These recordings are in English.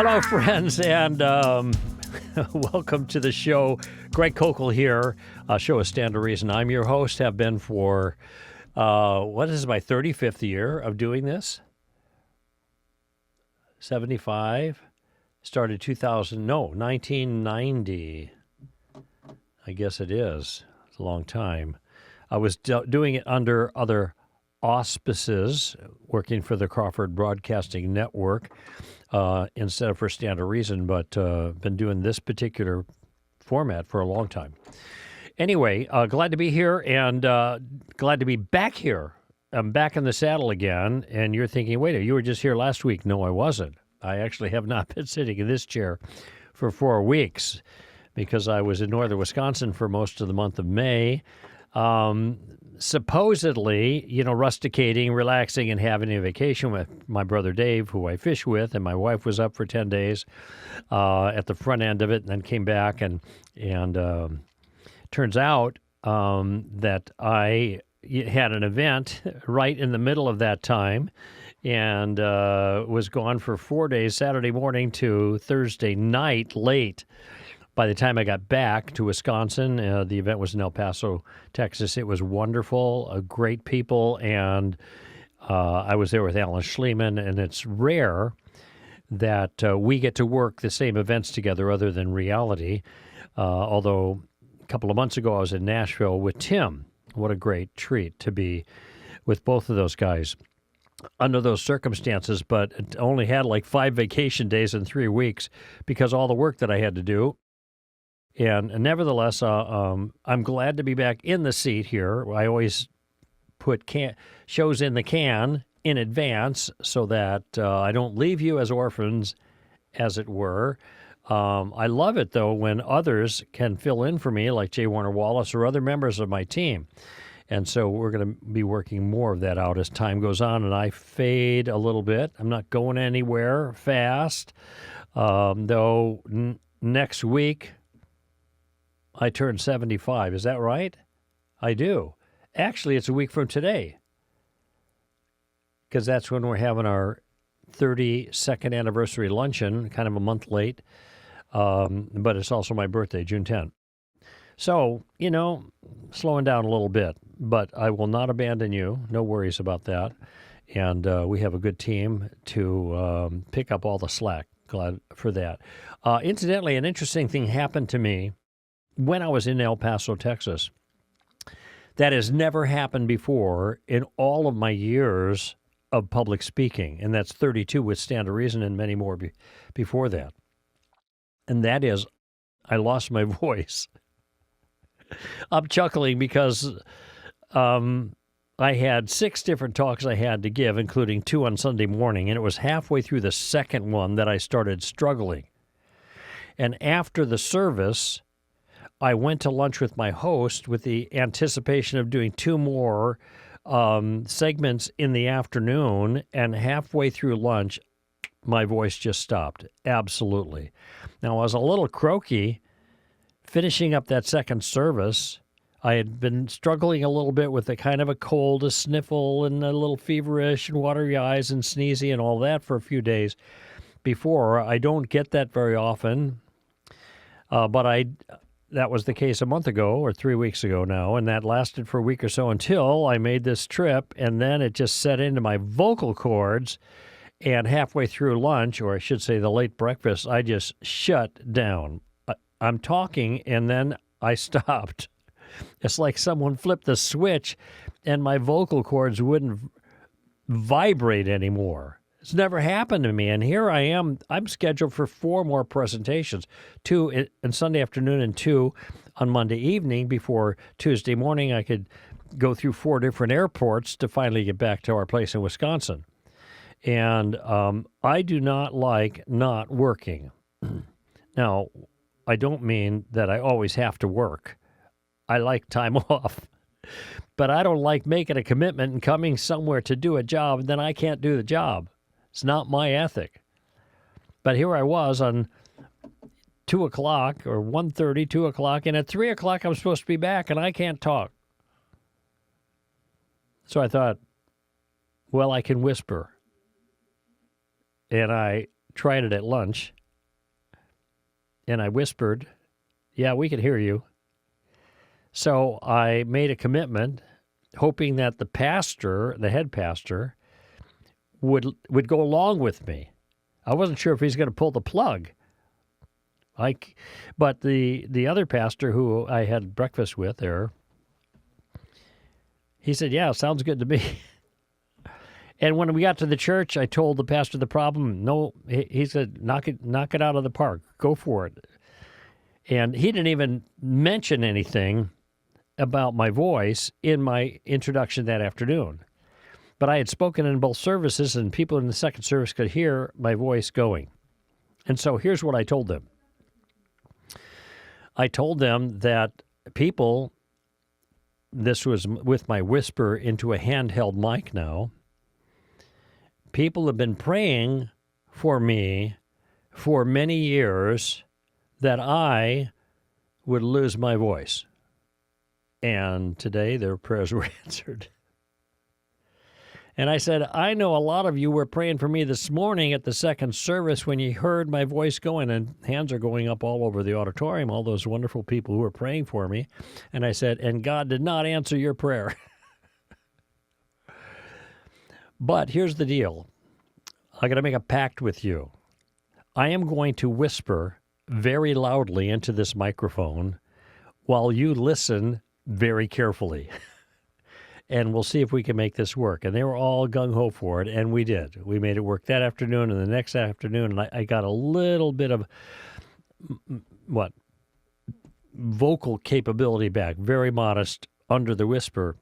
Hello, friends, and welcome to the show. Greg Koukl here. Show is Stand to Reason. I'm your host, have been for, what is my 35th year of doing this? 75. Started 1990. I guess it is. It's a long time. I was doing it under other auspices, working for the Crawford Broadcasting Network instead of for Stand to Reason, but been doing this particular format for a long time. Anyway, glad to be here and glad to be back here. I'm back in the saddle again, and you're thinking, wait, you were just here last week. No, I wasn't. I actually have not been sitting in this chair for 4 weeks because I was in northern Wisconsin for most of the month of May. Supposedly, rusticating, relaxing, and having a vacation with my brother Dave, who I fish with, and my wife was up for 10 days at the front end of it, and then came back, and turns out that I had an event right in the middle of that time, and was gone for 4 days, Saturday morning to Thursday night late. By the time I got back to Wisconsin, the event was in El Paso, Texas. It was wonderful, great people, and I was there with Alan Schliemann, and it's rare that we get to work the same events together other than reality, although a couple of months ago I was in Nashville with Tim. What a great treat to be with both of those guys under those circumstances, but it only had like 5 vacation days in 3 weeks because all the work that I had to do. And nevertheless, I'm glad to be back in the seat here. I always put shows in the can in advance so that I don't leave you as orphans, as it were. I love it, though, when others can fill in for me, like J. Warner Wallace or other members of my team. And so we're going to be working more of that out as time goes on, and I fade a little bit. I'm not going anywhere fast, though next week I turn 75. Is that right? I do. Actually, it's a week from today because that's when we're having our 32nd anniversary luncheon, kind of a month late, but it's also my birthday, June 10th. So, slowing down a little bit, but I will not abandon you. No worries about that. And we have a good team to pick up all the slack. Glad for that. Incidentally, an interesting thing happened to me when I was in El Paso, Texas. That has never happened before in all of my years of public speaking, and that's 32 with Stand to Reason and many more before that. And that is, I lost my voice. I'm chuckling because I had 6 different talks I had to give, including 2 on Sunday morning, and it was halfway through the second one that I started struggling. And after the service, I went to lunch with my host with the anticipation of doing 2 more segments in the afternoon, and halfway through lunch, my voice just stopped. Absolutely. Now, I was a little croaky finishing up that second service. I had been struggling a little bit with a kind of a cold, a sniffle, and a little feverish, and watery eyes, and sneezy, and all that for a few days before. I don't get that very often, but that was the case a month ago or 3 weeks ago now, and that lasted for a week or so until I made this trip, and then it just set into my vocal cords, and halfway through lunch, or I should say the late breakfast, I just shut down. I'm talking, and then I stopped. It's like someone flipped the switch, and my vocal cords wouldn't vibrate anymore. It's never happened to me, and here I am. I'm scheduled for 4 more presentations, 2 on Sunday afternoon and 2 on Monday evening before Tuesday morning I could go through 4 different airports to finally get back to our place in Wisconsin. And I do not like not working. Now, I don't mean that I always have to work. I like time off. But I don't like making a commitment and coming somewhere to do a job, and then I can't do the job. It's not my ethic. But here I was on 2 o'clock or 1:30, 2 o'clock, and at 3 o'clock I'm supposed to be back, and I can't talk. So I thought, well, I can whisper. And I tried it at lunch, And I whispered, yeah, we can hear you. So I made a commitment, hoping that the pastor, the head pastor, would go along with me. I wasn't sure if he's going to pull the plug. But the other pastor who I had breakfast with there, he said, yeah, sounds good to me. And when we got to the church, I told the pastor the problem. No, he said, knock it out of the park. Go for it. And he didn't even mention anything about my voice in my introduction that afternoon. But I had spoken in both services, and people in the second service could hear my voice going. And so here's what I told them. I told them that people, this was with my whisper into a handheld mic now, people have been praying for me for many years that I would lose my voice. And today their prayers were answered. And I said, I know a lot of you were praying for me this morning at the second service when you heard my voice going, and hands are going up all over the auditorium, all those wonderful people who were praying for me. And I said, and God did not answer your prayer. But here's the deal. I got to make a pact with you. I am going to whisper very loudly into this microphone while you listen very carefully. And we'll see if we can make this work. And they were all gung-ho for it, and we did. We made it work that afternoon and the next afternoon, and I got a little bit of, vocal capability back, very modest, under the whisper.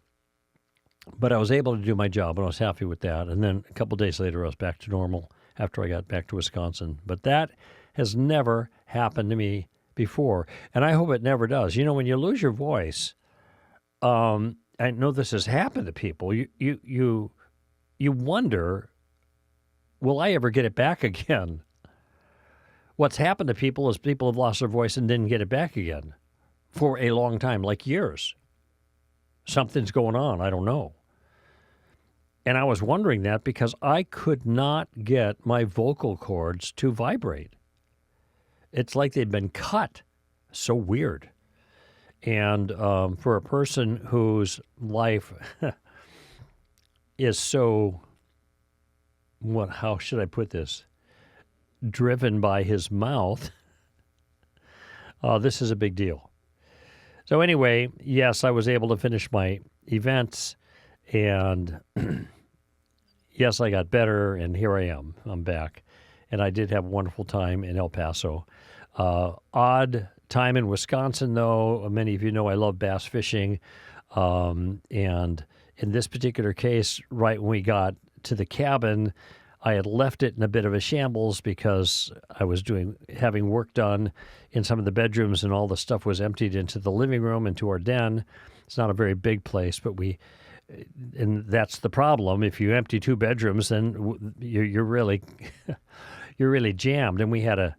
But I was able to do my job, and I was happy with that. And then a couple days later, I was back to normal after I got back to Wisconsin. But that has never happened to me before, and I hope it never does. You know, when you lose your voice, I know this has happened to people. You wonder, will I ever get it back again? What's happened to people is people have lost their voice and didn't get it back again for a long time, like years. Something's going on. I don't know. And I was wondering that because I could not get my vocal cords to vibrate. It's like they'd been cut. So weird. And for a person whose life is so, how should I put this, driven by his mouth, this is a big deal. So anyway, yes, I was able to finish my events, and yes, I got better, and here I am. I'm back. And I did have a wonderful time in El Paso. Odd time in Wisconsin, though. Many of you know I love bass fishing. And in this particular case, right when we got to the cabin, I had left it in a bit of a shambles because I was having work done in some of the bedrooms, and all the stuff was emptied into the living room, into our den. It's not a very big place, but and that's the problem. If you empty 2 bedrooms, then you're really you're really jammed. And we had to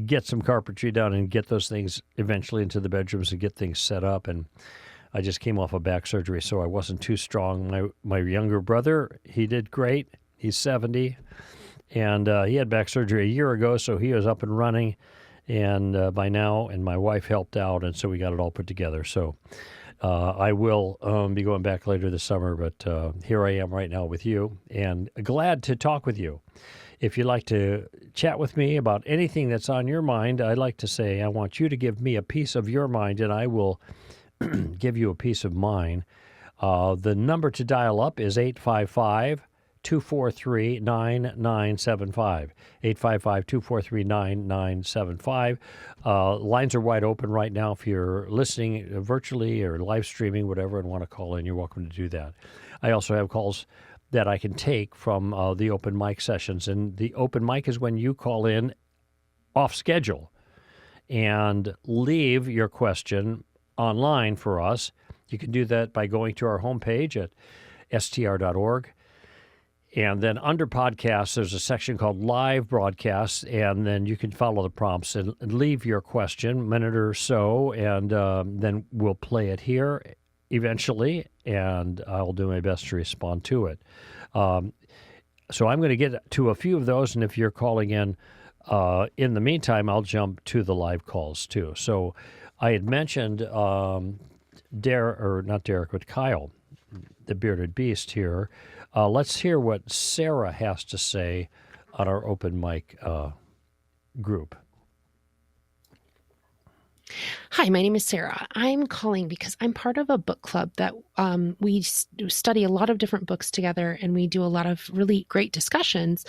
get some carpentry done and get those things eventually into the bedrooms and get things set up. And I just came off of back surgery, so I wasn't too strong. My younger brother, he did great. He's 70, and he had back surgery a year ago, so he was up and running. And by now, and my wife helped out, and so we got it all put together. So I will be going back later this summer, but here I am right now with you, and glad to talk with you. If you'd like to chat with me about anything that's on your mind, I'd like to say I want you to give me a piece of your mind, and I will give you a piece of mine. The number to dial up is 855-243-9975. 855-243-9975. Lines are wide open right now. If you're listening virtually or live streaming, whatever, and want to call in, you're welcome to do that. I also have calls that I can take from the open mic sessions. And the open mic is when you call in off schedule and leave your question online for us. You can do that by going to our homepage at str.org. And then under podcasts, there's a section called live broadcasts, and then you can follow the prompts and leave your question, a minute or so, and then we'll play it here eventually, and I'll do my best to respond to it. So I'm going to get to a few of those, and if you're calling in In the meantime, I'll jump to the live calls too. So I had mentioned not Derek, but Kyle, the bearded beast here. Let's hear what Sarah has to say on our open mic group. Hi, my name is Sarah. I'm calling because I'm part of a book club that we study a lot of different books together, and we do a lot of really great discussions.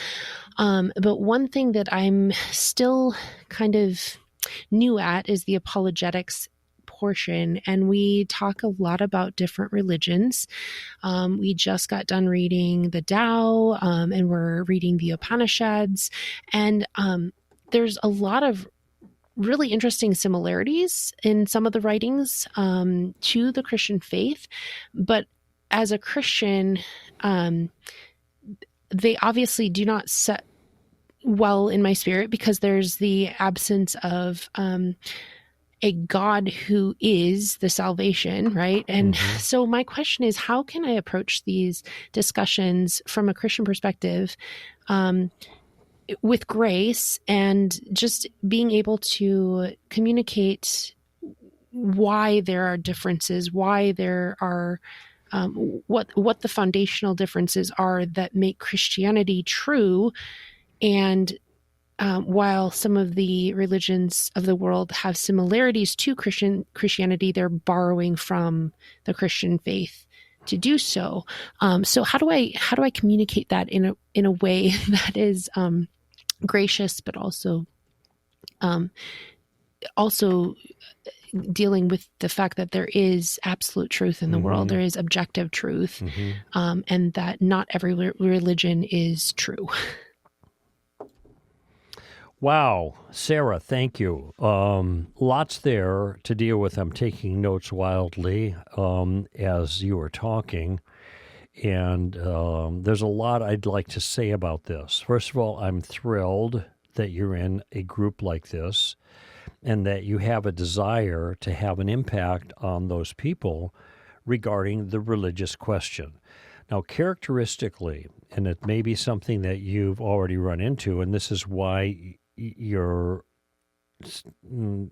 But one thing that I'm still kind of new at is the apologetics portion, and we talk a lot about different religions. We just got done reading the Tao, and we're reading the Upanishads, and there's a lot of really interesting similarities in some of the writings to the Christian faith. But as a Christian, they obviously do not set well in my spirit because there's the absence of a God who is the salvation, right? And so my question is, how can I approach these discussions from a Christian perspective with grace and just being able to communicate why there are differences, why there are what the foundational differences are that make Christianity true, and while some of the religions of the world have similarities to Christianity, they're borrowing from the Christian faith to do so. So how do I communicate that in a way that is gracious, but also dealing with the fact that there is absolute truth in the world, there is objective truth, and that not every religion is true. Wow, Sarah, thank you. Lots there to deal with. I'm taking notes wildly as you were talking. And there's a lot I'd like to say about this. First of all, I'm thrilled that you're in a group like this and that you have a desire to have an impact on those people regarding the religious question. Now, characteristically, and it may be something that you've already run into, and this is why you're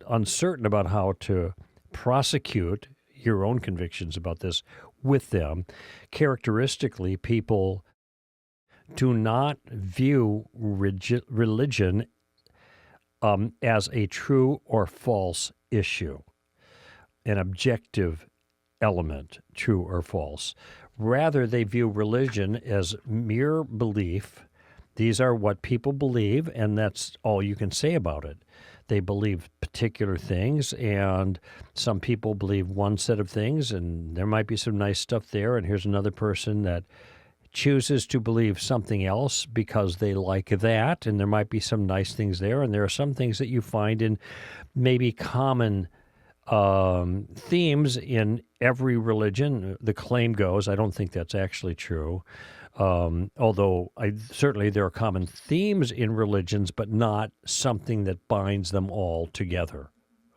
uncertain about how to prosecute your own convictions about this with them. Characteristically, people do not view religion as a true or false issue, an objective element, true or false. Rather, they view religion as mere belief. These are what people believe, and that's all you can say about it. They believe particular things, and some people believe one set of things, and there might be some nice stuff there, and here's another person that chooses to believe something else because they like that, and there might be some nice things there, and there are some things that you find in maybe common themes in every religion. The claim goes, I don't think that's actually true. Although certainly there are common themes in religions, but not something that binds them all together,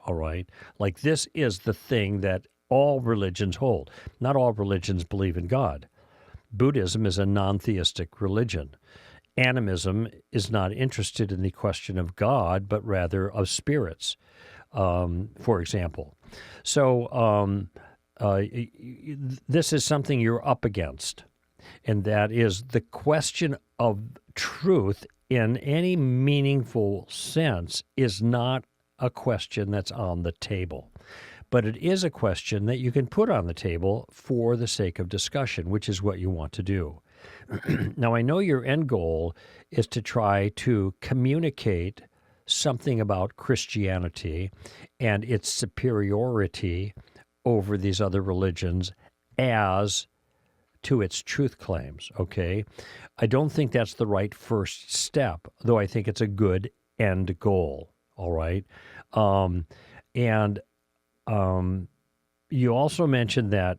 all right? Like this is the thing that all religions hold. Not all religions believe in God. Buddhism is a non-theistic religion. Animism is not interested in the question of God, but rather of spirits, for example. So this is something you're up against. And that is the question of truth in any meaningful sense is not a question that's on the table. But it is a question that you can put on the table for the sake of discussion, which is what you want to do. Now, I know your end goal is to try to communicate something about Christianity and its superiority over these other religions as to its truth claims, okay? I don't think that's the right first step, though I think it's a good end goal, all right? You also mentioned that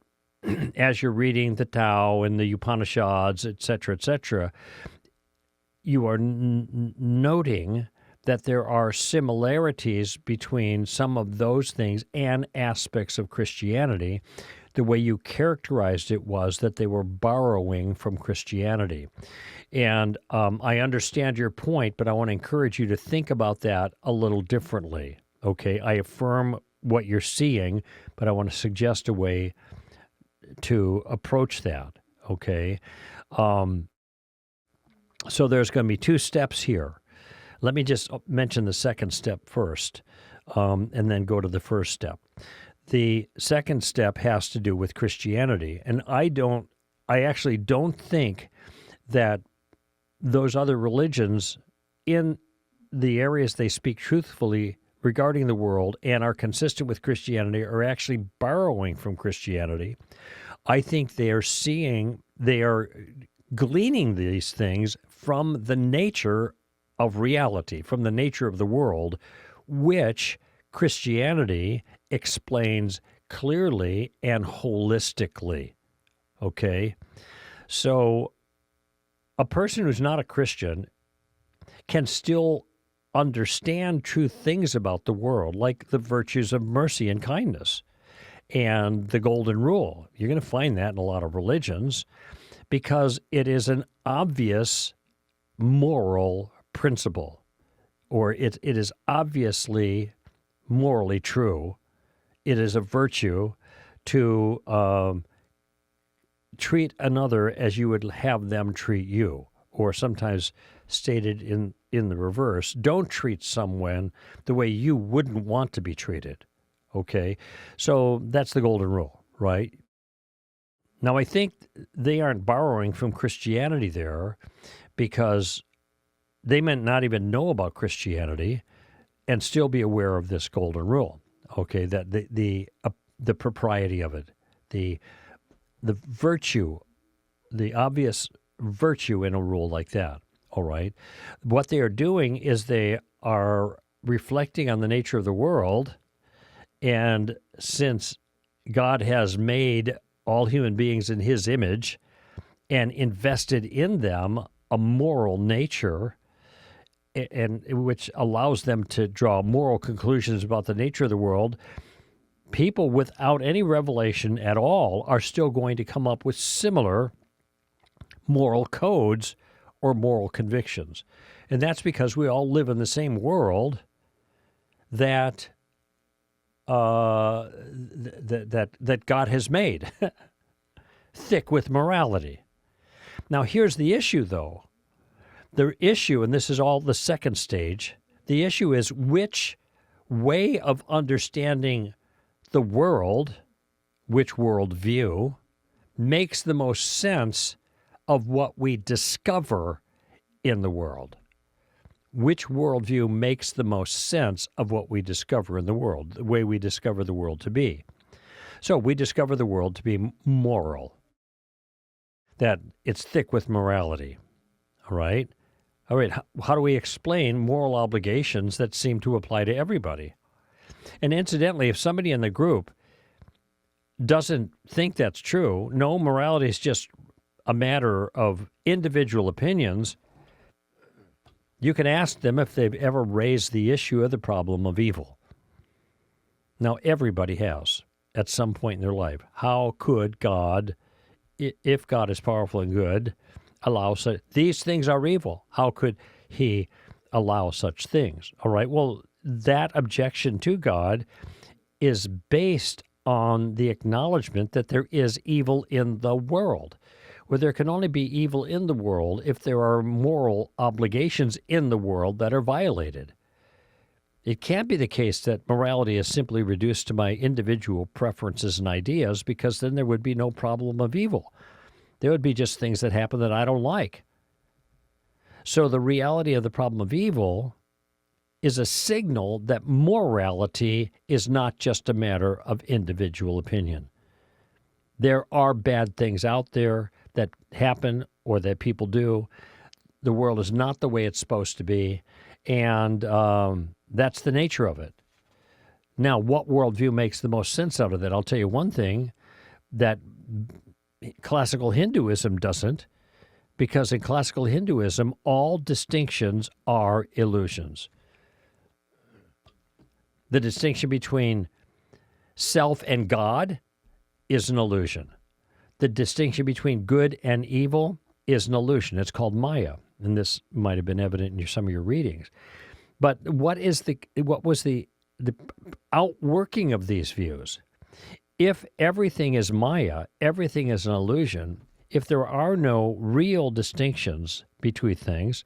as you're reading the Tao and the Upanishads, et cetera, you are noting that there are similarities between some of those things and aspects of Christianity the way you characterized it was that they were borrowing from Christianity. And I understand your point, but I want to encourage you to think about that a little differently. Okay, I affirm what you're seeing, but I want to suggest a way to approach that. Okay, so there's going to be two steps here. Let me just mention the second step first, and then go to the first step. The second step has to do with Christianity, and I actually don't think that those other religions, in the areas they speak truthfully regarding the world and are consistent with Christianity, are actually borrowing from Christianity. I think they are gleaning these things from the nature of reality, from the nature of the world, which Christianity explains clearly and holistically. Okay? So a person who's not a Christian can still understand true things about the world, like the virtues of mercy and kindness and the golden rule. You're going to find that in a lot of religions because it is an obvious moral principle, or it is obviously morally true. It is a virtue to treat another as you would have them treat you, or sometimes stated in the reverse, don't treat someone the way you wouldn't want to be treated. Okay? So that's the golden rule, right? Now, I think they aren't borrowing from Christianity there because they may not even know about Christianity and still be aware of this golden rule. Okay, that the propriety of it, the virtue, the obvious virtue in a rule like that. All right, what they are doing is they are reflecting on the nature of the world, and since God has made all human beings in His image and invested in them a moral nature, and which allows them to draw moral conclusions about the nature of the world, people without any revelation at all are still going to come up with similar moral codes or moral convictions. And that's because we all live in the same world that that God has made, thick with morality. Now, here's the issue, though. The issue, and this is all the second stage, the issue is which way of understanding the world, which worldview, makes the most sense of what we discover in the world. Which worldview makes the most sense of what we discover in the world, the way we discover the world to be. So we discover the world to be moral, that it's thick with morality, all right? All right, how do we explain moral obligations that seem to apply to everybody? And incidentally, if somebody in the group doesn't think that's true, no, morality is just a matter of individual opinions, you can ask them if they've ever raised the issue of the problem of evil. Now, everybody has at some point in their life. How could God, if God is powerful and good, allow such? These things are evil. How could He allow such things? All right, well, that objection to God is based on the acknowledgement that there is evil in the world. Where there can only be evil in the world if there are moral obligations in the world that are violated. It can't be the case that morality is simply reduced to my individual preferences and ideas, because then there would be no problem of evil. There would be just things that happen that I don't like. So the reality of the problem of evil is a signal that morality is not just a matter of individual opinion. There are bad things out there that happen or that people do. The world is not the way it's supposed to be, and that's the nature of it. Now, what worldview makes the most sense out of that? I'll tell you one thing that classical Hinduism doesn't, because in classical Hinduism, all distinctions are illusions. The distinction between self and God is an illusion. The distinction between good and evil is an illusion. It's called Maya, and this might have been evident in some of your readings. But what was the outworking of these views? If everything is Maya, everything is an illusion, if there are no real distinctions between things,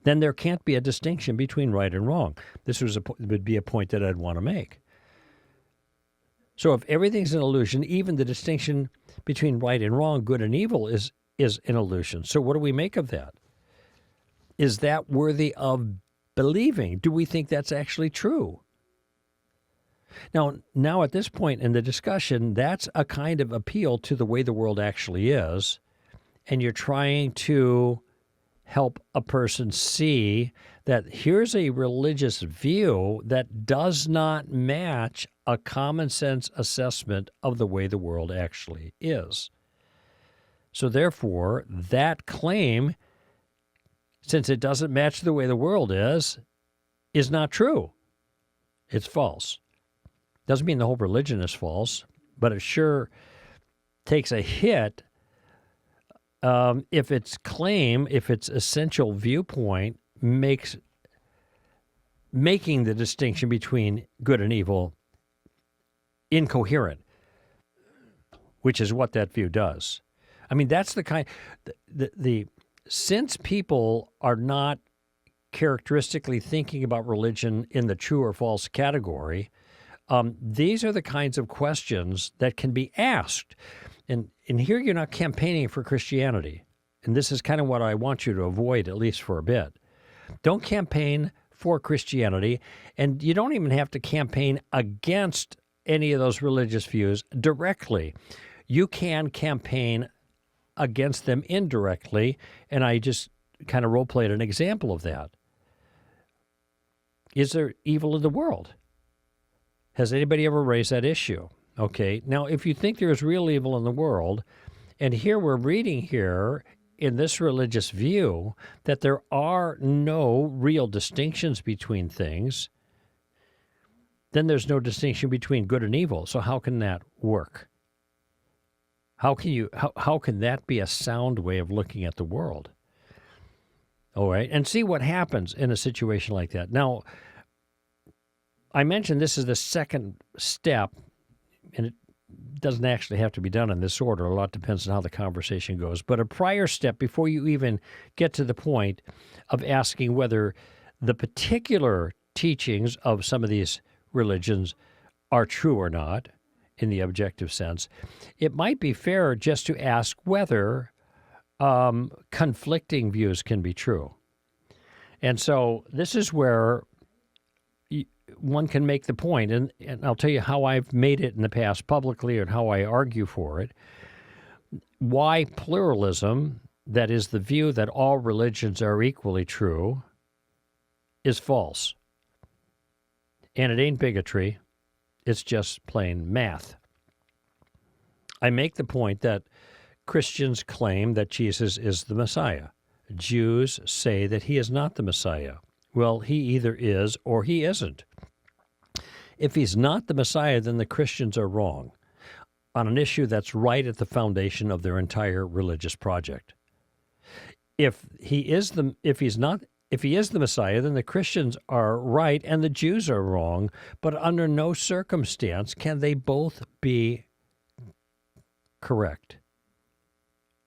then there can't be a distinction between right and wrong. This would be a point that I'd want to make. So if everything's an illusion, even the distinction between right and wrong, good and evil, is an illusion. So what do we make of that? Is that worthy of believing? Do we think that's actually true? Now at this point in the discussion, that's a kind of appeal to the way the world actually is, and you're trying to help a person see that here's a religious view that does not match a common sense assessment of the way the world actually is. So therefore, that claim, since it doesn't match the way the world is not true. It's false. Doesn't mean the whole religion is false, but it sure takes a hit if its claim, if its essential viewpoint making the distinction between good and evil incoherent, which is what that view does. I mean, that's the kind, since people are not characteristically thinking about religion in the true or false category, these are the kinds of questions that can be asked. And here you're not campaigning for Christianity. And this is kind of what I want you to avoid, at least for a bit. Don't campaign for Christianity, and you don't even have to campaign against any of those religious views directly. You can campaign against them indirectly, and I just kind of role-played an example of that. Is there evil in the world? Has anybody ever raised that issue? Okay, now if you think there is real evil in the world, and here we're reading here in this religious view that there are no real distinctions between things, then there's no distinction between good and evil. So how can that work? How can that be a sound way of looking at the world? All right, and see what happens in a situation like that. Now, I mentioned this is the second step, and it doesn't actually have to be done in this order. A lot depends on how the conversation goes. But a prior step before you even get to the point of asking whether the particular teachings of some of these religions are true or not in the objective sense, it might be fair just to ask whether conflicting views can be true. And so this is where one can make the point, and I'll tell you how I've made it in the past publicly and how I argue for it. Why pluralism, that is the view that all religions are equally true, is false. And it ain't bigotry. It's just plain math. I make the point that Christians claim that Jesus is the Messiah. Jews say that he is not the Messiah. Well, he either is or he isn't. If he's not the Messiah, then the Christians are wrong on an issue that's right at the foundation of their entire religious project. If he is the Messiah, then the Christians are right and the Jews are wrong, but under no circumstance can they both be correct.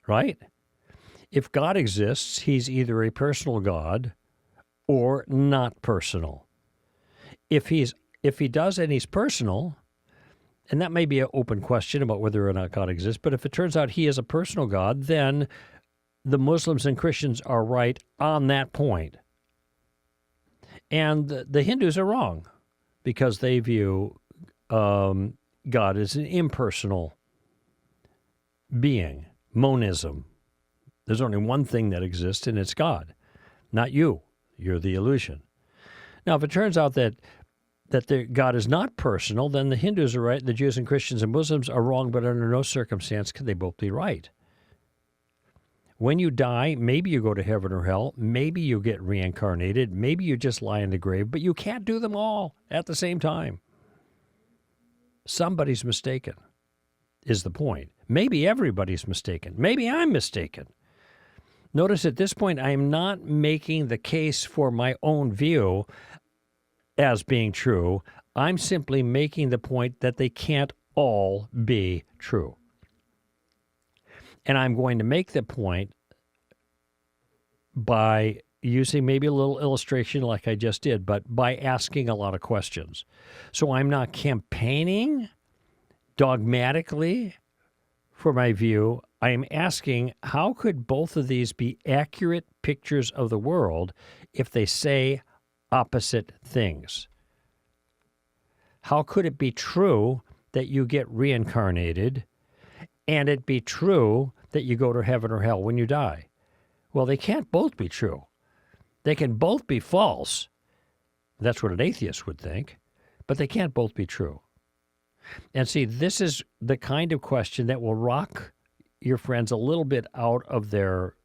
Right? If God exists, he's either a personal God or not personal. If he does and he's personal, and that may be an open question about whether or not God exists, but if it turns out he is a personal God, then the Muslims and Christians are right on that point. And the Hindus are wrong because they view God as an impersonal being, monism. There's only one thing that exists, and it's God, not you. You're the illusion. Now, if it turns out that God is not personal, then the Hindus are right, the Jews and Christians and Muslims are wrong, but under no circumstance can they both be right. When you die, maybe you go to heaven or hell, maybe you get reincarnated, maybe you just lie in the grave, but you can't do them all at the same time. Somebody's mistaken, is the point. Maybe everybody's mistaken. Maybe I'm mistaken. Notice at this point, I am not making the case for my own view as being true. I'm simply making the point that they can't all be true. And I'm going to make the point by using maybe a little illustration like I just did, but by asking a lot of questions. So I'm not campaigning dogmatically for my view. I am asking, how could both of these be accurate pictures of the world if they say opposite things? How could it be true that you get reincarnated and it be true that you go to heaven or hell when you die? Well, they can't both be true. They can both be false. That's what an atheist would think, but they can't both be true. And see, this is the kind of question that will rock your friends a little bit out of their,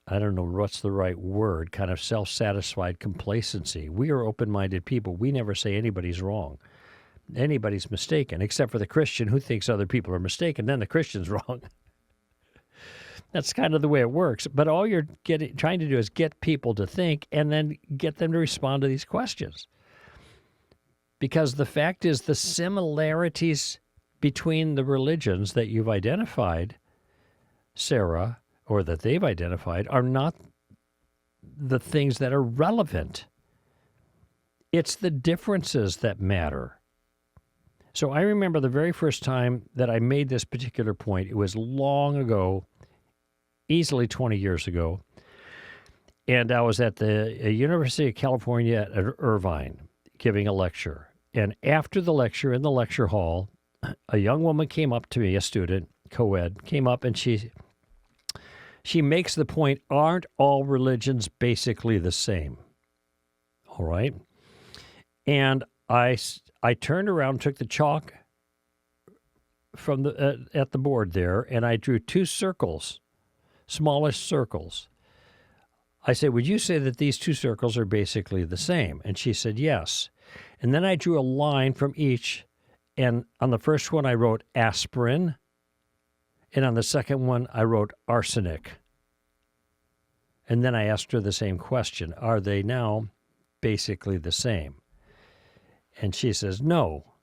I don't know what's the right word, kind of self-satisfied complacency. We are open-minded people. We never say anybody's wrong. Anybody's mistaken, except for the Christian who thinks other people are mistaken. Then the Christian's wrong. That's kind of the way it works. But all you're trying to do is get people to think and then get them to respond to these questions. Because the fact is, the similarities between the religions that you've identified, Sarah, or that they've identified, are not the things that are relevant. It's the differences that matter. So I remember the very first time that I made this particular point. It was long ago, easily 20 years ago, and I was at the University of California at Irvine giving a lecture. And after the lecture, in the lecture hall, a young woman came up to me, a student, co-ed, came up and she makes the point, aren't all religions basically the same? All right. And I turned around, took the chalk from the at the board there, and I drew two circles, smallish circles. I said, would you say that these two circles are basically the same? And she said, yes. And then I drew a line from each, and on the first one I wrote aspirin, and on the second one I wrote arsenic. And then I asked her the same question, are they now basically the same? And she says, no.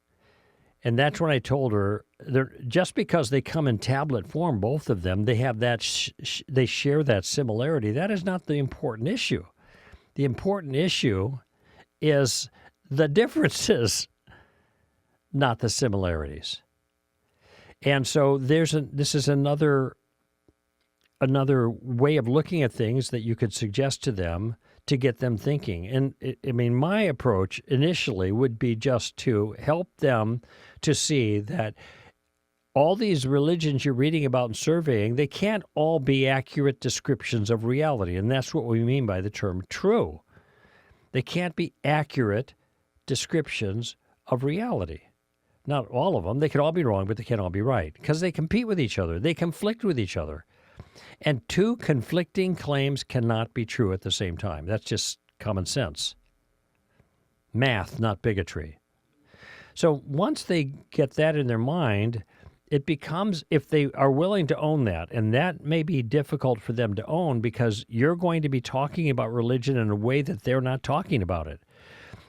And that's when I told her, just because they come in tablet form, both of them, they have that, they share that similarity. That is not the important issue. The important issue is the differences, not the similarities. And so this is another way of looking at things that you could suggest to them to get them thinking. And my approach initially would be just to help them to see that all these religions you're reading about and surveying, they can't all be accurate descriptions of reality. And that's what we mean by the term true. They can't be accurate descriptions of reality. Not all of them. They could all be wrong, but they can't all be right because they compete with each other. They conflict with each other. And two conflicting claims cannot be true at the same time. That's just common sense. Math, not bigotry. So once they get that in their mind, it becomes, if they are willing to own that, and that may be difficult for them to own because you're going to be talking about religion in a way that they're not talking about it.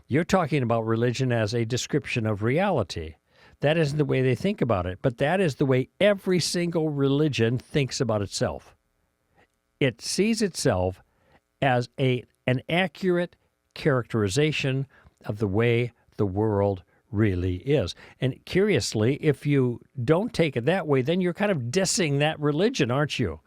You're talking about religion as a description of reality. That isn't the way they think about it, but that is the way every single religion thinks about itself. It sees itself as an accurate characterization of the way the world really is. And curiously, if you don't take it that way, then you're kind of dissing that religion, aren't you?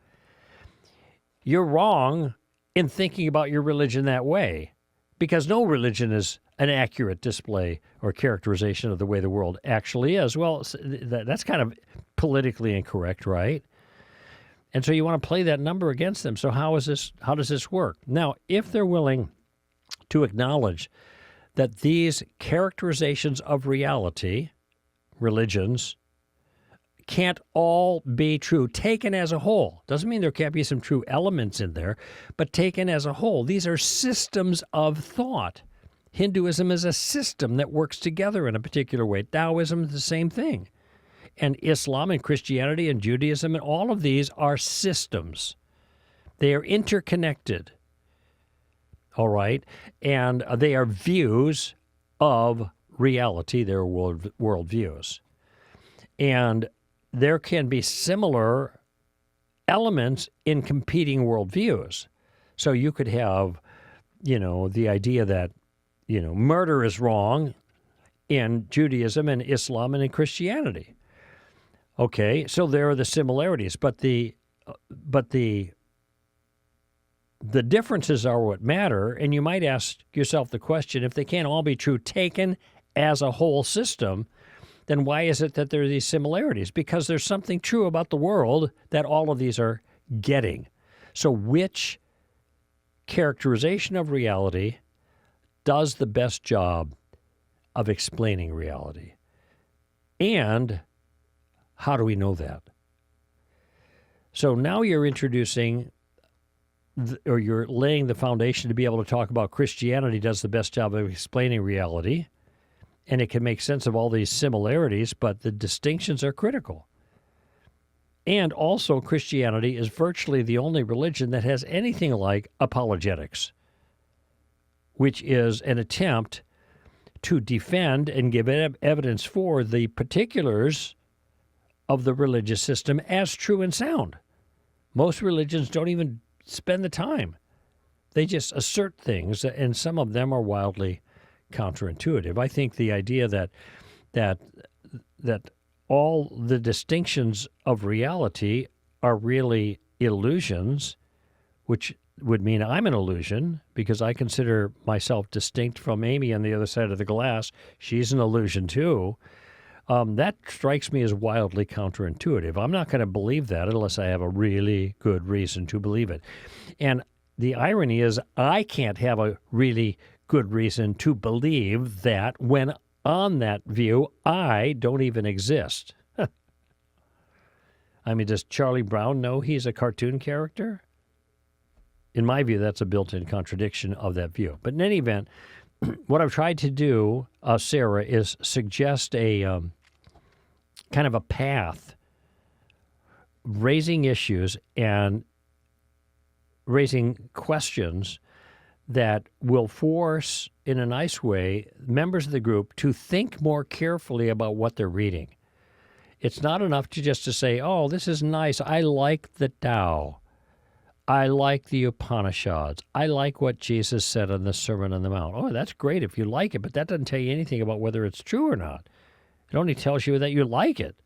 You're wrong in thinking about your religion that way, because no religion is an accurate display or characterization of the way the world actually is. Well, that's kind of politically incorrect, right? And so you want to play that number against them. So how does this work? Now, if they're willing to acknowledge that these characterizations of reality, religions, can't all be true, taken as a whole. Doesn't mean there can't be some true elements in there, but taken as a whole. These are systems of thought. Hinduism is a system that works together in a particular way. Taoism is the same thing. And Islam and Christianity and Judaism and all of these are systems. They are interconnected. All right? And they are views of reality. They're worldviews. And there can be similar elements in competing worldviews. So you could have, the idea that, murder is wrong in Judaism and Islam and in Christianity. Okay, so there are the similarities, but the differences are what matter, and you might ask yourself the question, if they can't all be true taken as a whole system, then why is it that there are these similarities? Because there's something true about the world that all of these are getting. So which characterization of reality does the best job of explaining reality? And how do we know that? So now you're introducing, or you're laying the foundation to be able to talk about Christianity does the best job of explaining reality, and it can make sense of all these similarities, but the distinctions are critical. And also, Christianity is virtually the only religion that has anything like apologetics, which is an attempt to defend and give evidence for the particulars of the religious system as true and sound. Most religions don't even spend the time. They just assert things, and some of them are wildly counterintuitive. I think the idea that all the distinctions of reality are really illusions, which would mean I'm an illusion because I consider myself distinct from Amy on the other side of the glass. She's an illusion too. That strikes me as wildly counterintuitive. I'm not going to believe that unless I have a really good reason to believe it. And the irony is I can't have a really good reason to believe that when on that view I don't even exist. I mean, does Charlie Brown know he's a cartoon character? In my view, that's a built-in contradiction of that view. But in any event, what I've tried to do, Sarah, is suggest a kind of a path, raising issues and raising questions that will force, in a nice way, members of the group to think more carefully about what they're reading. It's not enough to say, oh, this is nice. I like the Tao. I like the Upanishads. I like what Jesus said on the Sermon on the Mount. Oh, that's great if you like it, but that doesn't tell you anything about whether it's true or not. It only tells you that you like it.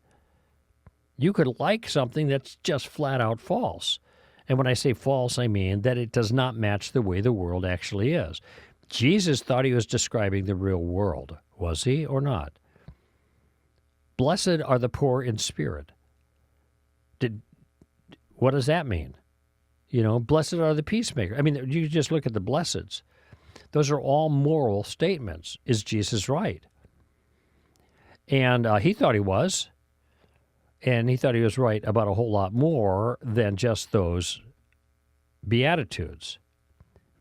You could like something that's just flat out false. And when I say false, I mean that it does not match the way the world actually is. Jesus thought he was describing the real world. Was he or not? Blessed are the poor in spirit. What does that mean? Blessed are the peacemakers. I mean, you just look at the blesseds. Those are all moral statements. Is Jesus right? And he thought he was. And he thought he was right about a whole lot more than just those Beatitudes.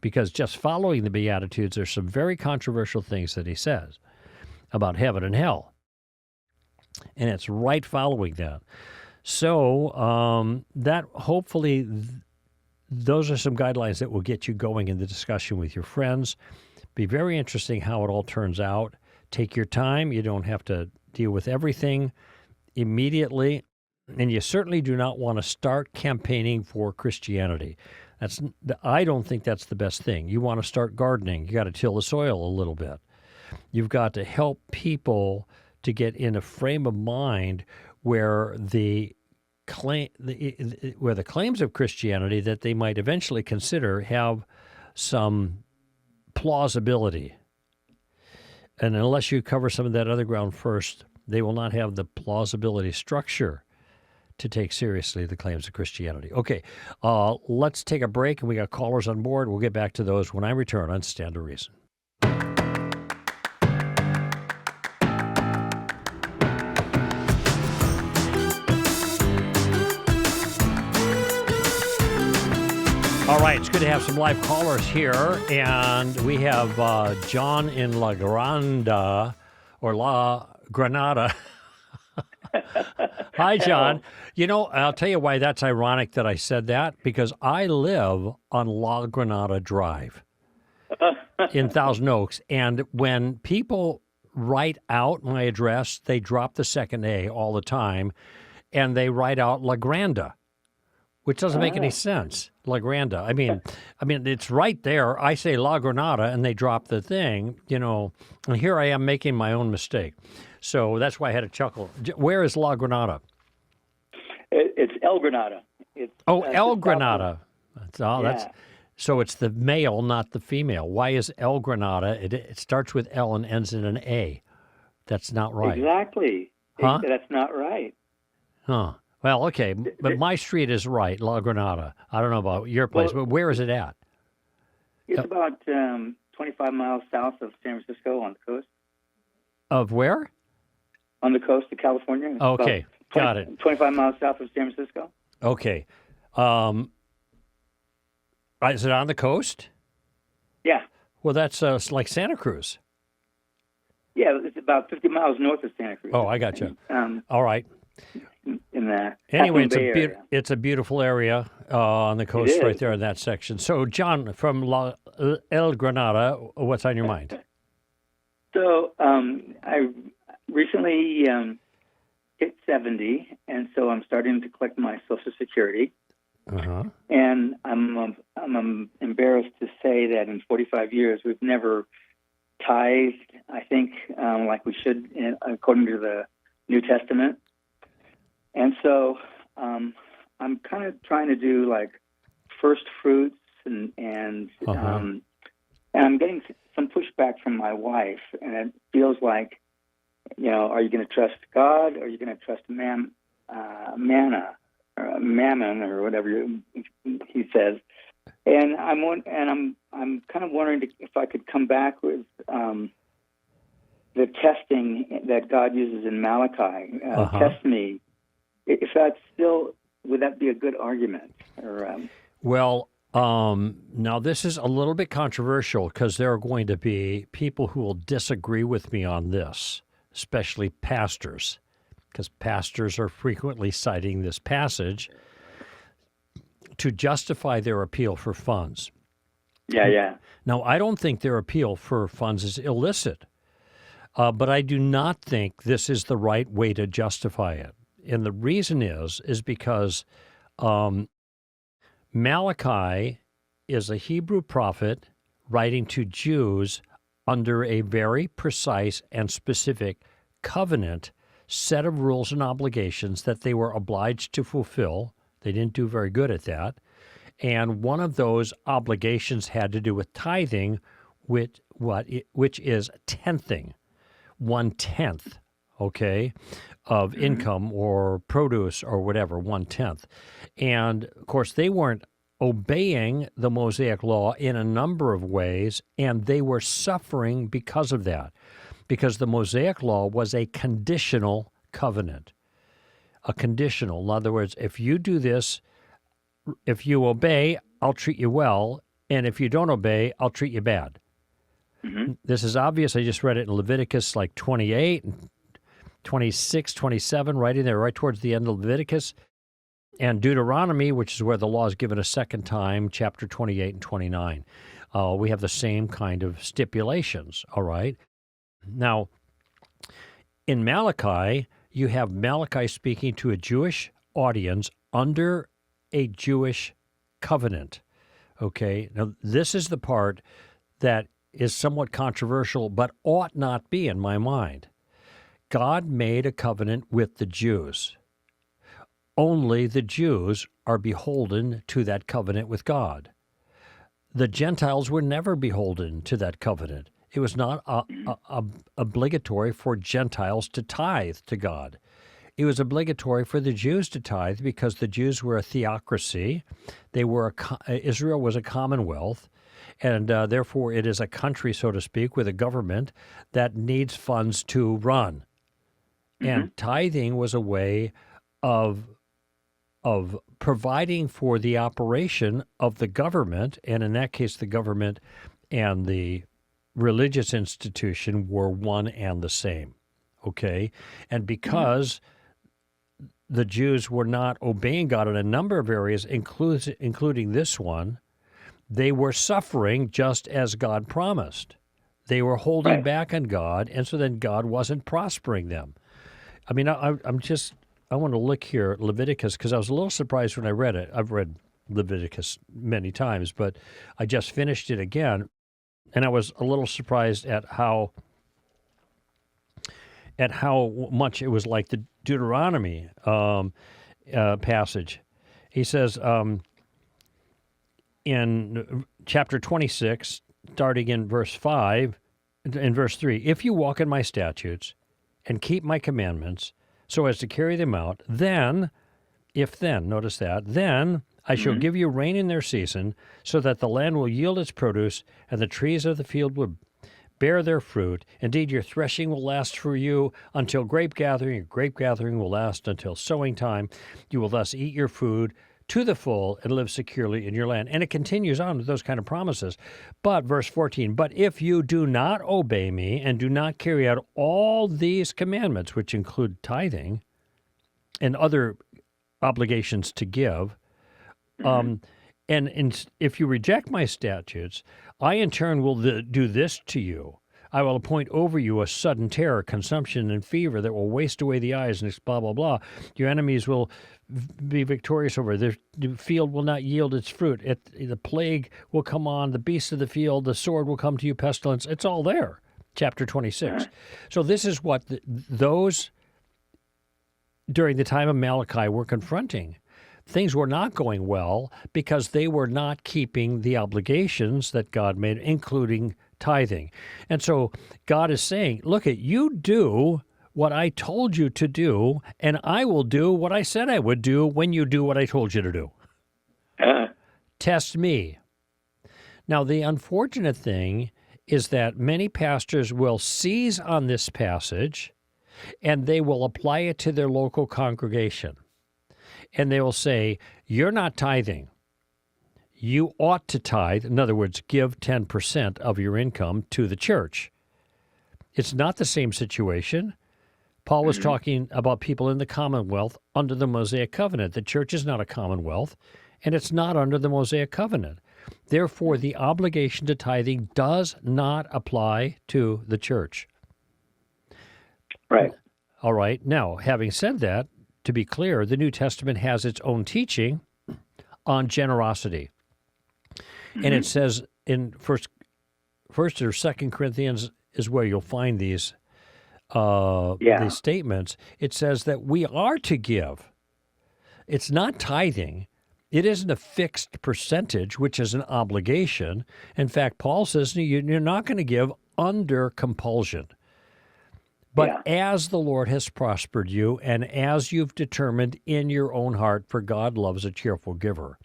Because just following the Beatitudes, there's some very controversial things that he says about heaven and hell. And it's right following that. So that hopefully those are some guidelines that will get you going in the discussion with your friends. Be very interesting how it all turns out. Take your time. You don't have to deal with everything immediately, and you certainly do not want to start campaigning for Christianity. I don't think that's the best thing. You want to start gardening. You got to till the soil a little bit. You've got to help people to get in a frame of mind where the claims of Christianity that they might eventually consider have some plausibility. And unless you cover some of that other ground first, they will not have the plausibility structure to take seriously the claims of Christianity. Okay, let's take a break, and we got callers on board. We'll get back to those when I return on Stand to Reason. All right, it's good to have some live callers here, and we have John in La Granda, or La Granada. Hi, John. You know, I'll tell you why that's ironic that I said that, because I live on La Granada Drive in Thousand Oaks, and when people write out my address, they drop the second A all the time, and they write out La Granda, which doesn't make any sense. La Granda. I mean, it's right there. I say La Granada, and they drop the thing, you know, and here I am making my own mistake. So that's why I had a chuckle. Where is La Granada? It's El Granada. El Granada. Yeah. So it's the male, not the female. Why is El Granada? It starts with L and ends in an A. That's not right. Exactly. Huh? That's not right. Huh. Well, okay, but my street is right, La Granada. I don't know about your place, but where is it at? It's about 25 miles south of San Francisco on the coast. Of where? On the coast of California. Okay, got it. 25 miles south of San Francisco. Okay. Is it on the coast? Yeah. Well, that's like Santa Cruz. Yeah, it's about 50 miles north of Santa Cruz. Oh, I got you. All right. In the Anyway, area. it's a beautiful area on the coast right there in that section. So, John, from El Granada, what's on your mind? So, I recently hit 70, and so I'm starting to collect my Social Security. Uh-huh. And I'm embarrassed to say that in 45 years we've never tithed, I think, like we should, according to the New Testament. And so I'm kind of trying to do like first fruits, and I'm getting some pushback from my wife, and it feels like, you know, are you going to trust God, or are you going to trust mammon, or whatever he says? And I'm kind of wondering if I could come back with the testing that God uses in Malachi. Test me. If that's still, would that be a good argument? Or Well, now this is a little bit controversial, because there are going to be people who will disagree with me on this, especially pastors, because pastors are frequently citing this passage to justify their appeal for funds. Yeah. Now, I don't think their appeal for funds is illicit, but I do not think this is the right way to justify it. And the reason is because Malachi is a Hebrew prophet writing to Jews under a very precise and specific covenant set of rules and obligations that they were obliged to fulfill. They didn't do very good at that. And one of those obligations had to do with tithing, which is tenthing, 1/10, okay, of income or produce or whatever, 1/10. And of course, they weren't obeying the Mosaic law in a number of ways, and they were suffering because of that, because the Mosaic law was a conditional covenant. A conditional. In other words, if you do this, if you obey, I'll treat you well, and if you don't obey, I'll treat you bad. Mm-hmm. This is obvious. I just read it in Leviticus like 28, 26, 27, right in there, right towards the end of Leviticus. And Deuteronomy, which is where the law is given a second time, chapter 28 and 29. We have the same kind of stipulations, all right? Now, in Malachi, you have Malachi speaking to a Jewish audience under a Jewish covenant, okay? Now, this is the part that is somewhat controversial, but ought not be in my mind. God made a covenant with the Jews. Only the Jews are beholden to that covenant with God. The Gentiles were never beholden to that covenant. It was not obligatory for Gentiles to tithe to God. It was obligatory for the Jews to tithe because the Jews were a theocracy. Israel was a commonwealth, and therefore it is a country, so to speak, with a government that needs funds to run. Mm-hmm. And tithing was a way of of providing for the operation of the government, and in that case, the government and the religious institution were one and the same. Okay, and because the Jews were not obeying God in a number of areas, including this one, they were suffering just as God promised. They were holding back on God, and so then God wasn't prospering them. I mean, I want to look here at Leviticus because I was a little surprised when I read it. I've read Leviticus many times, but I just finished it again, and I was a little surprised at how much it was like the Deuteronomy passage. He says in chapter 26, starting in verse 5, in verse 3, if you walk in my statutes and keep my commandments so as to carry them out, then notice that, then I shall give you rain in their season so that the land will yield its produce and the trees of the field will bear their fruit. Indeed, your threshing will last for you until grape gathering. Your grape gathering will last until sowing time. You will thus eat your food to the full and live securely in your land. And it continues on with those kind of promises. But verse 14, but if you do not obey me and do not carry out all these commandments, which include tithing and other obligations to give, and if you reject my statutes, I in turn will do this to you. I will appoint over you a sudden terror, consumption, and fever that will waste away the eyes, and blah, blah, blah. Your enemies will be victorious over. The field will not yield its fruit. The plague will come on, the beasts of the field, the sword will come to you, pestilence. It's all there, chapter 26. So this is what those during the time of Malachi were confronting. Things were not going well because they were not keeping the obligations that God made, including tithing. And so God is saying, look, you do what I told you to do, and I will do what I said I would do when you do what I told you to do. Test me. Now, the unfortunate thing is that many pastors will seize on this passage and they will apply it to their local congregation. And they will say, you're not tithing. You ought to tithe. In other words, give 10% of your income to the church. It's not the same situation. Paul was talking about people in the commonwealth under the Mosaic covenant. The church is not a commonwealth, and it's not under the Mosaic covenant. Therefore, the obligation to tithing does not apply to the church. Right. All right. Now, having said that, to be clear, the New Testament has its own teaching on generosity. And it says in First or Second Corinthians is where you'll find these statements. It says that we are to give. It's not tithing. It isn't a fixed percentage, which is an obligation. In fact, Paul says you're not going to give under compulsion. But as the Lord has prospered you, and as you've determined in your own heart, for God loves a cheerful giver.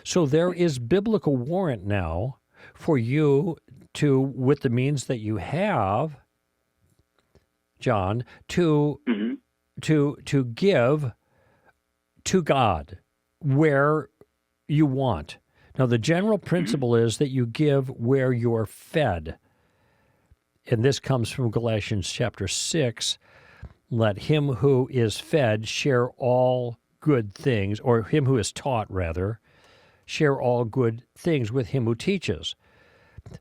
So there is biblical warrant now for you to, with the means that you have, John, to give to God where you want. Now, the general principle is that you give where you're fed. And this comes from Galatians chapter 6. Let him who is fed share all good things, or him who is taught, rather, share all good things with him who teaches.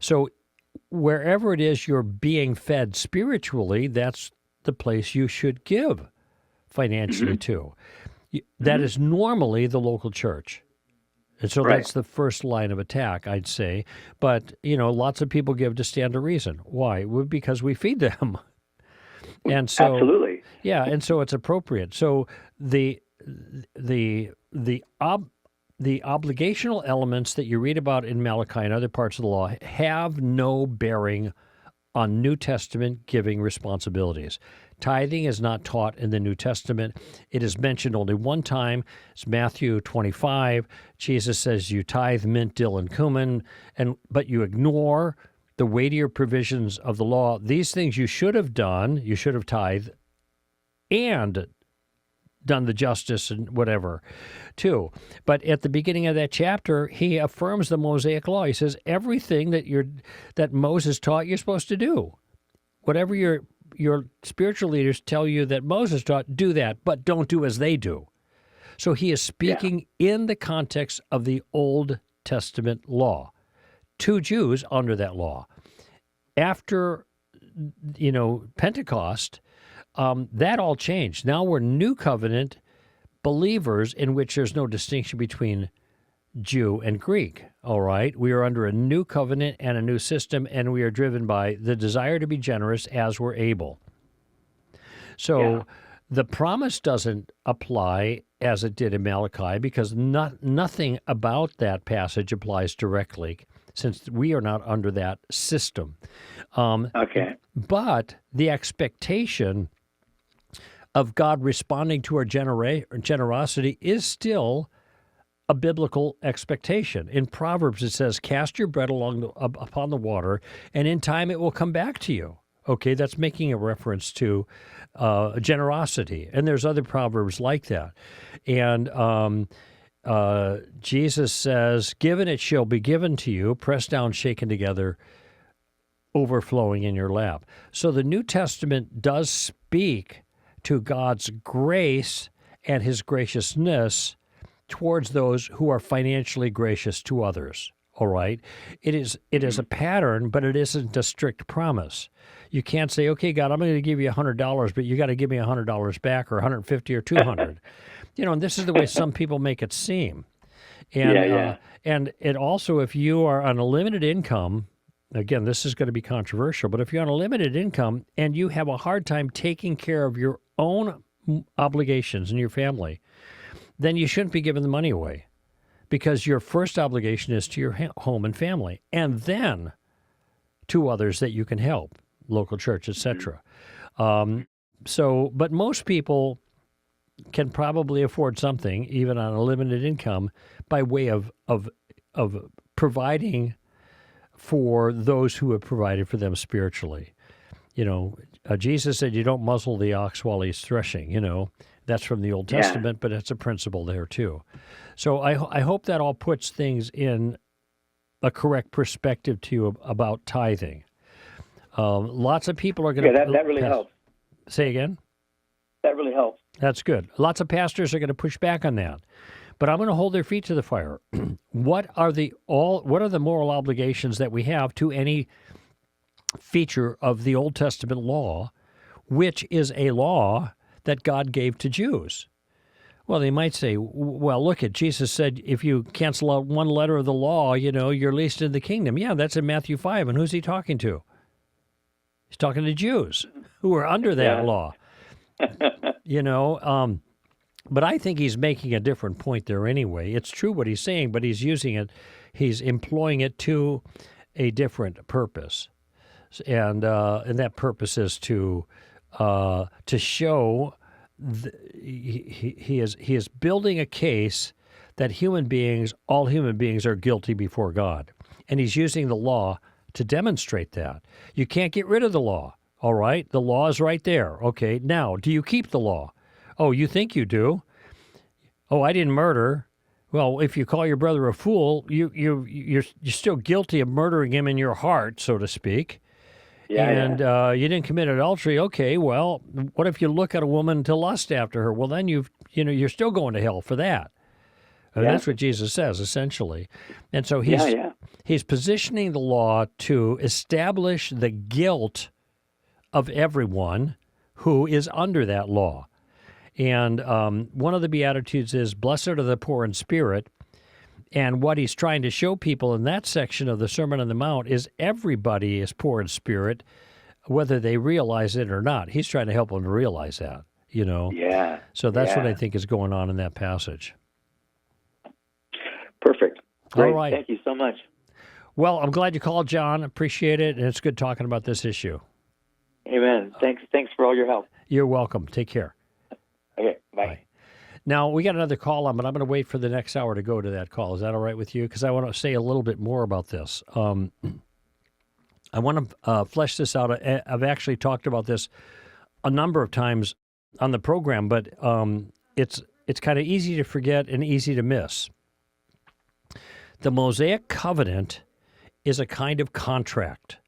So wherever it is you're being fed spiritually, that's the place you should give financially to. That is normally the local church. And so that's the first line of attack, I'd say. But, lots of people give to stand to reason. Why? Well, because we feed them. And so, absolutely. Yeah, and so it's appropriate. So the obligational elements that you read about in Malachi and other parts of the law have no bearing on New Testament giving responsibilities. Tithing is not taught in the New Testament. It is mentioned only one time. It's Matthew 25. Jesus says you tithe mint, dill, and cumin, but you ignore the weightier provisions of the law. These things you should have done, you should have tithed, and done the justice and whatever, too. But at the beginning of that chapter, he affirms the Mosaic law. He says everything that Moses taught you're supposed to do. Whatever your spiritual leaders tell you that Moses taught, do that, but don't do as they do. So he is speaking in the context of the Old Testament law to Jews under that law. After, Pentecost, that all changed. Now we're New Covenant believers in which there's no distinction between Jew and Greek, all right? We are under a new covenant and a new system, and we are driven by the desire to be generous as we're able. So the promise doesn't apply as it did in Malachi because nothing about that passage applies directly since we are not under that system. But the expectation of God responding to our generosity is still a biblical expectation. In Proverbs, it says, cast your bread upon the water, and in time it will come back to you. Okay, that's making a reference to generosity. And there's other proverbs like that. And Jesus says, given it shall be given to you, pressed down, shaken together, overflowing in your lap. So the New Testament does speak to God's grace and his graciousness towards those who are financially gracious to others. All right? It is a pattern, but it isn't a strict promise. You can't say, okay, God, I'm going to give you $100, but you got to give me $100 back or $150 or $200. And this is the way some people make it seem. And and it also, if you are on a limited income, again, this is going to be controversial, but if you're on a limited income and you have a hard time taking care of your own obligations in your family, then you shouldn't be giving the money away because your first obligation is to your home and family and then to others that you can help, local church, etc. But most people can probably afford something, even on a limited income, by way of providing for those who have provided for them spiritually. Jesus said you don't muzzle the ox while he's threshing, That's from the Old Testament, but it's a principle there too. So I hope that all puts things in a correct perspective to you about tithing. Lots of people are going to... Yeah, that really helps. Say again? That really helps. That's good. Lots of pastors are going to push back on that. But I'm going to hold their feet to the fire. What are the moral obligations that we have to any feature of the Old Testament law, which is a law that God gave to Jews? Well, they might say, well, look at Jesus said if you cancel out one letter of the law, you're least in the kingdom. Yeah, that's in Matthew 5. And who's he talking to? He's talking to Jews who are under that law. But I think he's making a different point there anyway. It's true what he's saying, but he's employing it to a different purpose. And that purpose is to show he is building a case that all human beings are guilty before God. And he's using the law to demonstrate that. You can't get rid of the law, all right? The law is right there. Okay, now, do you keep the law? Oh, you think you do? Oh, I didn't murder. Well, if you call your brother a fool, you're still guilty of murdering him in your heart, so to speak. You didn't commit adultery. Okay, well, what if you look at a woman to lust after her? Well, then you're still going to hell for that. And that's what Jesus says, essentially. And so he's positioning the law to establish the guilt of everyone who is under that law. And one of the Beatitudes is, blessed are the poor in spirit. And what he's trying to show people in that section of the Sermon on the Mount is everybody is poor in spirit, whether they realize it or not. He's trying to help them to realize that, Yeah. So that's what I think is going on in that passage. Perfect. Great. All right. Thank you so much. Well, I'm glad you called, John. Appreciate it. And it's good talking about this issue. Amen. Thanks for all your help. You're welcome. Take care. Okay, bye. Bye. Now, we got another call on, but I'm going to wait for the next hour to go to that call. Is that all right with you? Because I want to say a little bit more about this. I want to flesh this out. I've actually talked about this a number of times on the program, but it's kind of easy to forget and easy to miss. The Mosaic covenant is a kind of contract.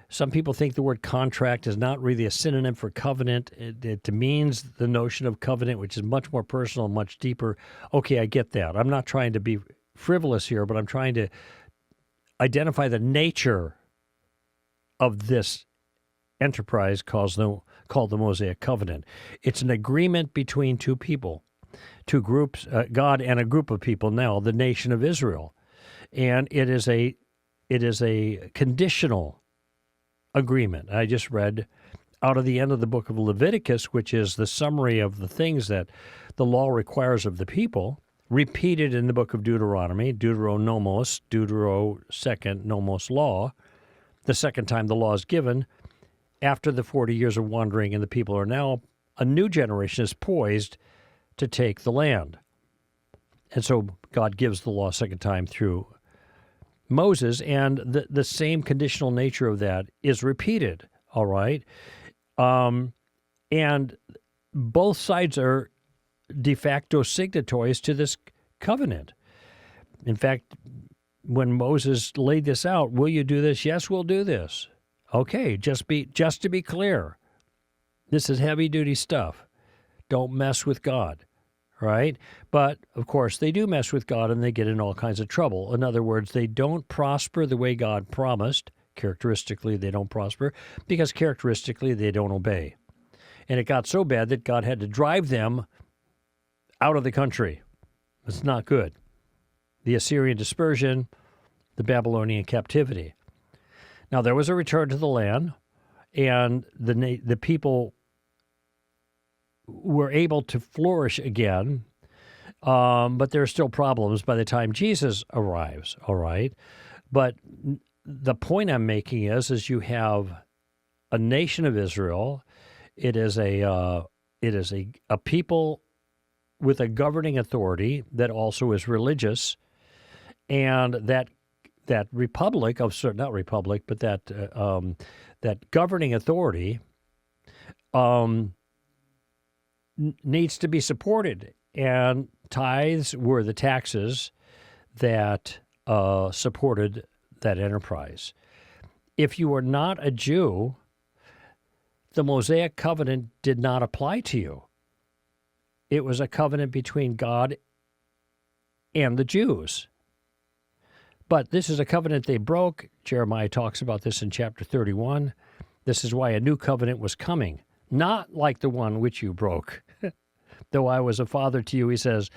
Some people think the word contract is not really a synonym for covenant. It demeans the notion of covenant, which is much more personal and much deeper. Okay, I get that. I'm not trying to be frivolous here, but I'm trying to identify the nature of this enterprise called the Mosaic covenant. It's an agreement between two people, two groups, God and a group of people now, the nation of Israel. And it is a conditional agreement. I just read out of the end of the book of Leviticus, which is the summary of the things that the law requires of the people, repeated in the book of Deuteronomy, Deuteronomos, second nomos law, the second time the law is given, after the 40 years of wandering, and the people are now, a new generation is poised to take the land. And so God gives the law a second time through Moses, and the same conditional nature of that is repeated, all right? And both sides are de facto signatories to this covenant. In fact, when Moses laid this out, will you do this? Yes, we'll do this. Okay, just to be clear, this is heavy-duty stuff. Don't mess with God. Right? But, of course, they do mess with God and they get in all kinds of trouble. In other words, they don't prosper the way God promised. Characteristically, they don't prosper because characteristically, they don't obey. And it got so bad that God had to drive them out of the country. It's not good. The Assyrian dispersion, the Babylonian captivity. Now, there was a return to the land, and the people were able to flourish again, but there are still problems by the time Jesus arrives, all right? But the point I'm making is you have a nation of Israel. It is a people with a governing authority that also is religious, and that republic of not republic, but that governing authority needs to be supported, and tithes were the taxes that supported that enterprise. If you were not a Jew, the Mosaic covenant did not apply to you. It was a covenant between God and the Jews. But this is a covenant they broke. Jeremiah talks about this in chapter 31. This is why a new covenant was coming, not like the one which you broke. Though I was a father to you, he says.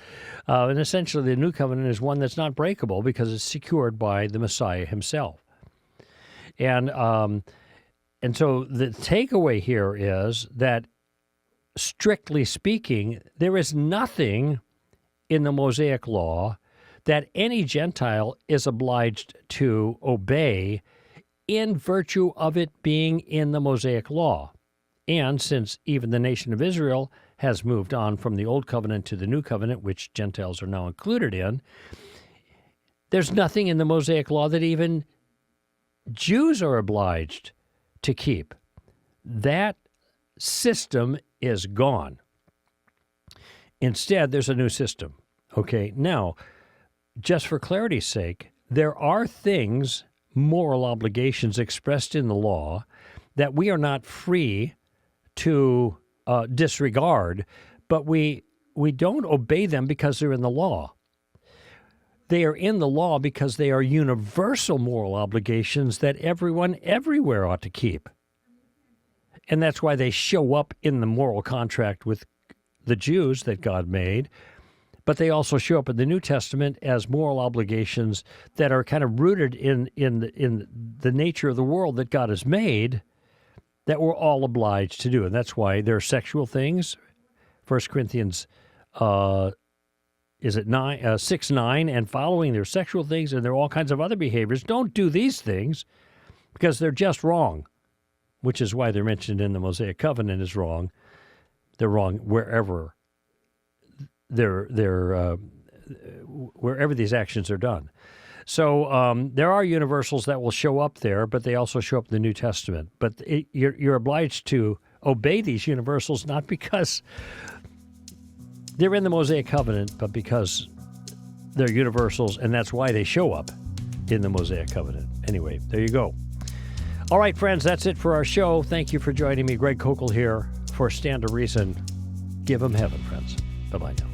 And essentially, the new covenant is one that's not breakable because it's secured by the Messiah himself. And so the takeaway here is that, strictly speaking, there is nothing in the Mosaic law that any Gentile is obliged to obey in virtue of it being in the Mosaic law. And since even the nation of Israel has moved on from the Old Covenant to the New Covenant, which Gentiles are now included in, there's nothing in the Mosaic law that even Jews are obliged to keep. That system is gone. Instead, there's a new system. Okay, now, just for clarity's sake, there are things, moral obligations expressed in the law that we are not free to disregard, but we don't obey them because they're in the law. They are in the law because they are universal moral obligations that everyone everywhere ought to keep. And that's why they show up in the moral contract with the Jews that God made, but they also show up in the New Testament as moral obligations that are kind of rooted in the nature of the world that God has made, that we're all obliged to do. And that's why there are sexual things. 1 Corinthians 6:9 and following, there are sexual things, and there are all kinds of other behaviors. Don't do these things because they're just wrong, which is why they're mentioned in the Mosaic Covenant as wrong. They're wrong wherever wherever these actions are done. So there are universals that will show up there, but they also show up in the New Testament. But you're obliged to obey these universals not because They're in the Mosaic Covenant, but because they're universals, and that's why they show up in the Mosaic Covenant. Anyway, there you go. All right, friends, that's it for our show. Thank you for joining me. Greg Koukl here for Stand to Reason. Give them heaven, friends. Bye-bye now.